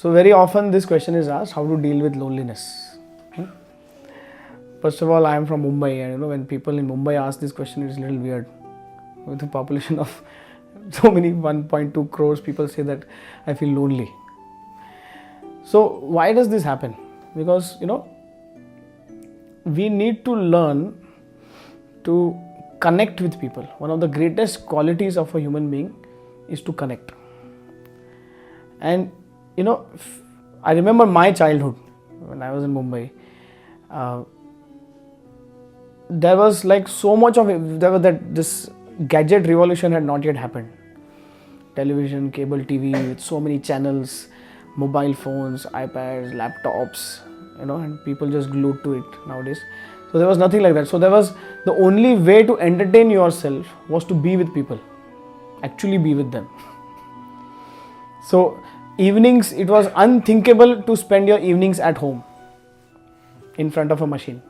So very often this question is asked, how to deal with loneliness. First of all, I am from Mumbai, and when people in Mumbai ask this question, it's a little weird. With a population of so many 1.2 crores, people say that I feel lonely. So why does this happen? Because we need to learn to connect with people. One of the greatest qualities of a human being is to connect. And I remember my childhood when I was in Mumbai. There was like so much of it, this gadget revolution had not yet happened. Television, cable TV with so many channels, mobile phones, iPads, laptops, and people just glued to it nowadays. So there was nothing like that. So the only way to entertain yourself was to be with people, actually be with them. So evenings, it was unthinkable to spend your evenings at home in front of a machine.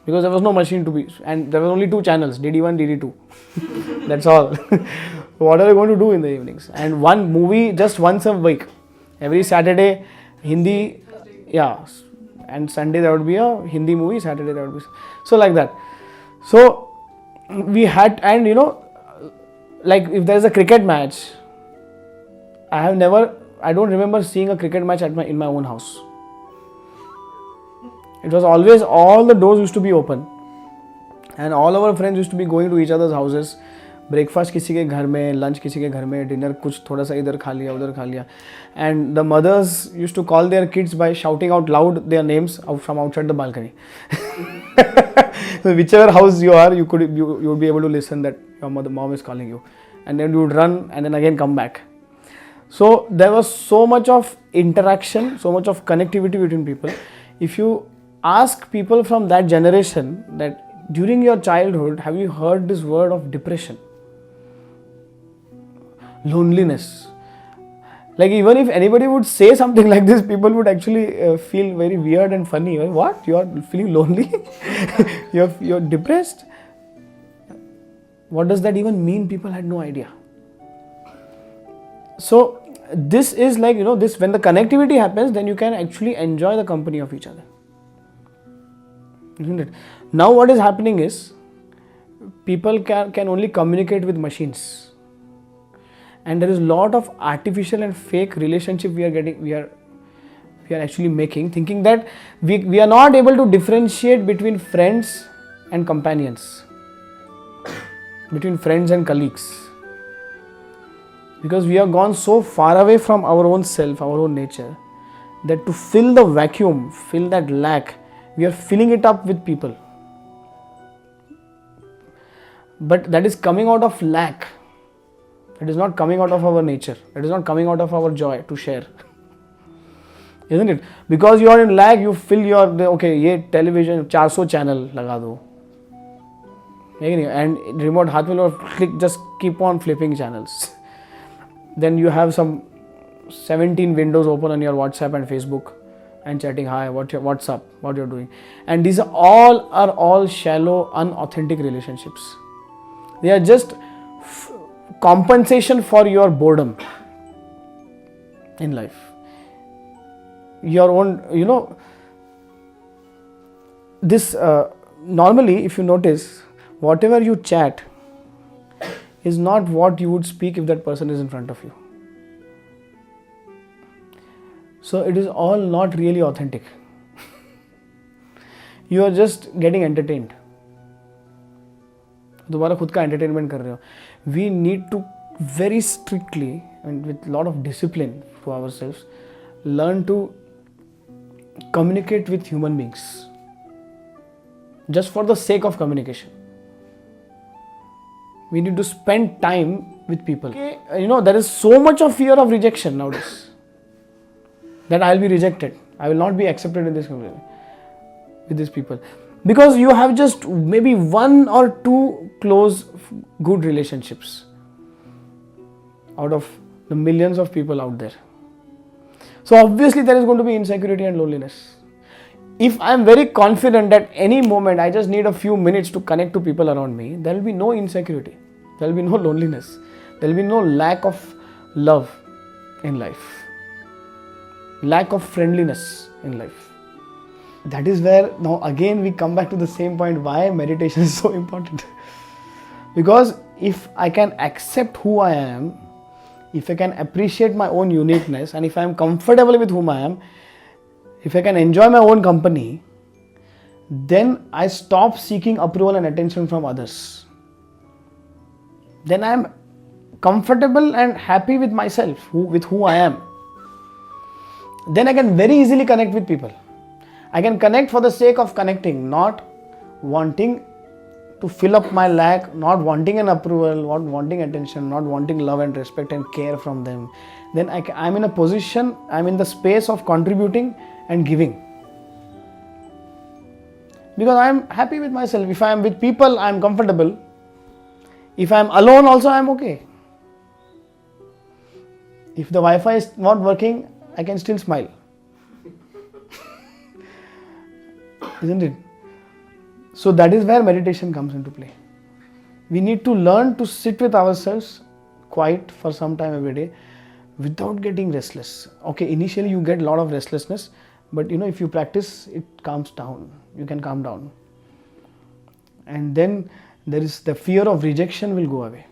Because there was no machine to be, and there were only 2 channels, DD1, DD2. That's all. What are you going to do in the evenings? And one movie just once a week. Every Saturday, Hindi, and Sunday there would be a Hindi movie, Saturday there would be. So like that. So we had, and like if there is a cricket match, I don't remember seeing a cricket match in my own house. It was always, all the doors used to be open and all our friends used to be going to each other's houses. Breakfast किसी के घर में, lunch किसी के घर में, dinner कुछ थोड़ा सा इधर खा लिया, उधर खा लिया. And the mothers used to call their kids by shouting out loud their names from outside the balcony. So whichever house you are, you would be able to listen that your mom is calling you. And then you would run and then again come back. So there was so much of interaction, so much of connectivity between people. If you ask people from that generation that during your childhood, have you heard this word of depression? Loneliness. Like even if anybody would say something like this, people would actually feel very weird and funny. What? You are feeling lonely? You're depressed? What does that even mean? People had no idea. So this is like, this, when the connectivity happens, then you can actually enjoy the company of each other. Isn't it? Now what is happening is, people can only communicate with machines. And there is a lot of artificial and fake relationship we are actually making, thinking that we are not able to differentiate between friends and companions, between friends and colleagues. Because we have gone so far away from our own self, our own nature, that to fill the vacuum, fill that lack, we are filling it up with people. But that is coming out of lack. It is not coming out of our nature. It is not coming out of our joy to share. Isn't it? Because you are in lack, you fill ye television, 400 channel laga do. And remote haath mein click, just keep on flipping channels. Then you have some 17 windows open on your WhatsApp and Facebook and chatting, hi, what's up, what you're doing. And these are all shallow, unauthentic relationships. They are just compensation for your boredom in life. Your own, this normally, if you notice, whatever you chat is not what you would speak if that person is in front of you. So it is all not really authentic. You are just getting entertained. दोबारा खुद का entertainment कर रहे हो. We need to very strictly and with a lot of discipline to ourselves learn to communicate with human beings just for the sake of communication. We need to spend time with people. There is so much of fear of rejection nowadays that I will be rejected. I will not be accepted in this community with these people. Because you have just maybe 1 or 2 close, good relationships out of the millions of people out there. So obviously there is going to be insecurity and loneliness. If I am very confident that any moment I just need a few minutes to connect to people around me, there will be no insecurity. There will be no loneliness. There will be no lack of love in life. lack of friendliness in life. That is where now again we come back to the same point why meditation is so important. Because if I can accept who I am, if I can appreciate my own uniqueness, and if I am comfortable with whom I am, if I can enjoy my own company, then I stop seeking approval and attention from others. Then I am comfortable and happy with myself, with who I am. Then I can very easily connect with people. I can connect for the sake of connecting, not wanting to fill up my lack, not wanting an approval, not wanting attention, not wanting love and respect and care from them. Then I'm in a position, I'm in the space of contributing and giving. Because I'm happy with myself. If I'm with people, I'm comfortable. If I'm alone also, I'm okay. If the Wi-Fi is not working, I can still smile. Isn't it? So that is where meditation comes into play. We need to learn to sit with ourselves quiet for some time every day without getting restless. Okay, initially you get a lot of restlessness, but if you practice, it calms down. You can calm down. And then there is the fear of rejection will go away.